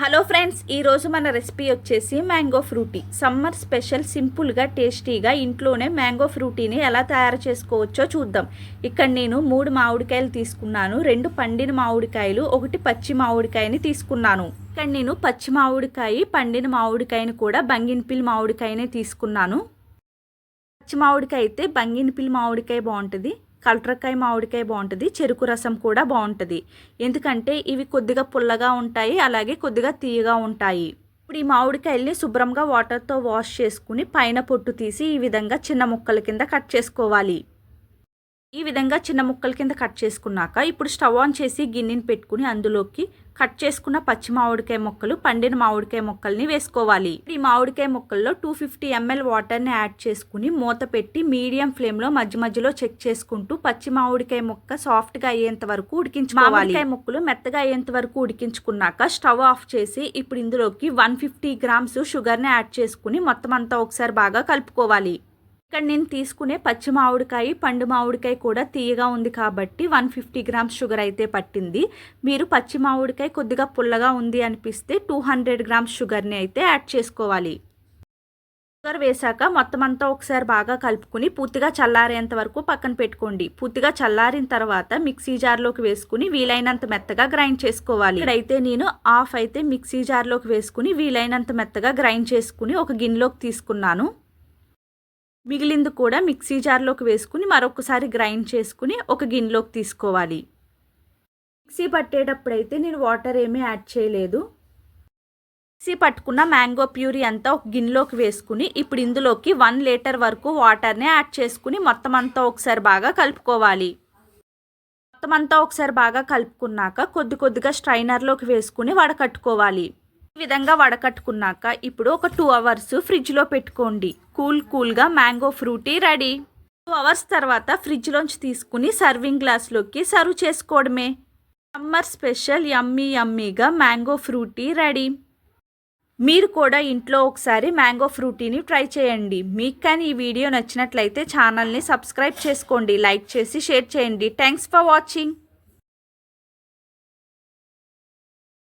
Hello friends, ఈరోజు మన recipe వచ్చేసి మ్యాంగో ఫ్రూటీ. సమ్మర్ స్పెషల్ సింపుల్గా టేస్టీగా ఇంట్లోనే మ్యాంగో ఫ్రూటీని ఎలా తయారు చేసుకోవచ్చో చూద్దాం. ఇక్కడ నేను 3 మామిడికాయలు తీసుకున్నాను. 2 పండిన మామిడికాయలు, 1 పచ్చి మామిడికాయని తీసుకున్నాను. ఇక్కడ నేను పచ్చి మామిడికాయ, పండిన మామిడికాయని కూడా బంగినపల్లి మామిడికాయనే తీసుకున్నాను. పచ్చి మామిడికాయ అయితే బంగినపల్లి మామిడికాయ బాగుంటుంది, కలరకాయ మామిడికాయ బాగుంటుంది, చెరుకు రసం కూడా బాగుంటుంది. ఎందుకంటే ఇవి కొద్దిగా పుల్లగా ఉంటాయి, అలాగే కొద్దిగా తీయగా ఉంటాయి. ఇప్పుడు ఈ మామిడికాయల్ని శుభ్రంగా వాటర్తో వాష్ చేసుకుని పైన పొట్టు తీసి ఈ విధంగా చిన్న ముక్కల కింద కట్ చేసుకోవాలి. ఈ విధంగా చిన్న ముక్కల కింద కట్ చేసుకున్నాక ఇప్పుడు స్టవ్ ఆన్ చేసి గిన్నెని పెట్టుకుని అందులోకి కట్ చేసుకున్న పచ్చి మామిడికాయ ముక్కలు, పండిన మామిడికాయ ముక్కల్ని వేసుకోవాలి. ఈ మామిడికాయ ముక్కల్లో 250 ml వాటర్ని యాడ్ చేసుకుని మూత పెట్టి మీడియం ఫ్లేమ్లో మధ్య మధ్యలో చెక్ చేసుకుంటూ పచ్చి మామిడికాయ ముక్క సాఫ్ట్గా అయ్యేంత వరకు ఉడికించుకోవాలి. మామిడికాయ ముక్కలు మెత్తగా అయ్యేంత వరకు ఉడికించుకున్నాక స్టవ్ ఆఫ్ చేసి ఇప్పుడు ఇందులోకి 150 grams షుగర్ని యాడ్ చేసుకుని మొత్తం అంతా ఒకసారి బాగా కలుపుకోవాలి. ఇక్కడ నేను తీసుకునే పచ్చి మామిడికాయ, పండు మామిడికాయ కూడా తీయగా ఉంది కాబట్టి 150 grams షుగర్ అయితే పట్టింది. మీరు పచ్చి మామిడికాయ కొద్దిగా పుల్లగా ఉంది అనిపిస్తే 200 grams షుగర్ని అయితే యాడ్ చేసుకోవాలి. షుగర్ వేసాక మొత్తం అంతా ఒకసారి బాగా కలుపుకుని పూర్తిగా చల్లారేంత వరకు పక్కన పెట్టుకోండి. పూర్తిగా చల్లారిన తర్వాత మిక్సీ జార్లోకి వేసుకుని వీలైనంత మెత్తగా గ్రైండ్ చేసుకోవాలి. ఇక్కడైతే నేను హాఫ్ అయితే మిక్సీ జార్లోకి వేసుకుని వీలైనంత మెత్తగా గ్రైండ్ చేసుకుని ఒక గిన్నెలోకి తీసుకున్నాను. మిగిలింది కూడా మిక్సీ జార్లోకి వేసుకుని మరొకసారి గ్రైండ్ చేసుకుని ఒక గిన్నెలోకి తీసుకోవాలి. మిక్సీ పట్టేటప్పుడైతే నేను వాటర్ ఏమీ యాడ్ చేయలేదు. మిక్సీ పట్టుకున్న మ్యాంగో ప్యూరీ అంతా ఒక గిన్నెలోకి వేసుకుని ఇప్పుడు ఇందులోకి 1 లీటర్ వరకు వాటర్ని యాడ్ చేసుకుని మొత్తం అంతా ఒకసారి బాగా కలుపుకోవాలి. మొత్తం అంతా ఒకసారి బాగా కలుపుకున్నాక కొద్ది కొద్దిగా స్ట్రైనర్లోకి వేసుకుని వడకట్టుకోవాలి. ఈ విధంగా వడకట్టుకున్నాక ఇప్పుడు ఒక 2 hours ఫ్రిడ్జ్లో పెట్టుకోండి. కూల్గా మ్యాంగో ఫ్రూటీ రెడీ. 2 hours తర్వాత ఫ్రిడ్జ్లోంచి తీసుకుని సర్వింగ్ గ్లాస్లోకి సర్వ్ చేసుకోవడమే. సమ్మర్ స్పెషల్ యమ్మీగా మ్యాంగో ఫ్రూటీ రెడీ. మీరు కూడా ఇంట్లో ఒకసారి మ్యాంగో ఫ్రూటీని ట్రై చేయండి. మీకు కానీ ఈ వీడియో నచ్చినట్లయితే ఛానల్ని సబ్స్క్రైబ్ చేసుకోండి, లైక్ చేసి షేర్ చేయండి. Thanks for watching.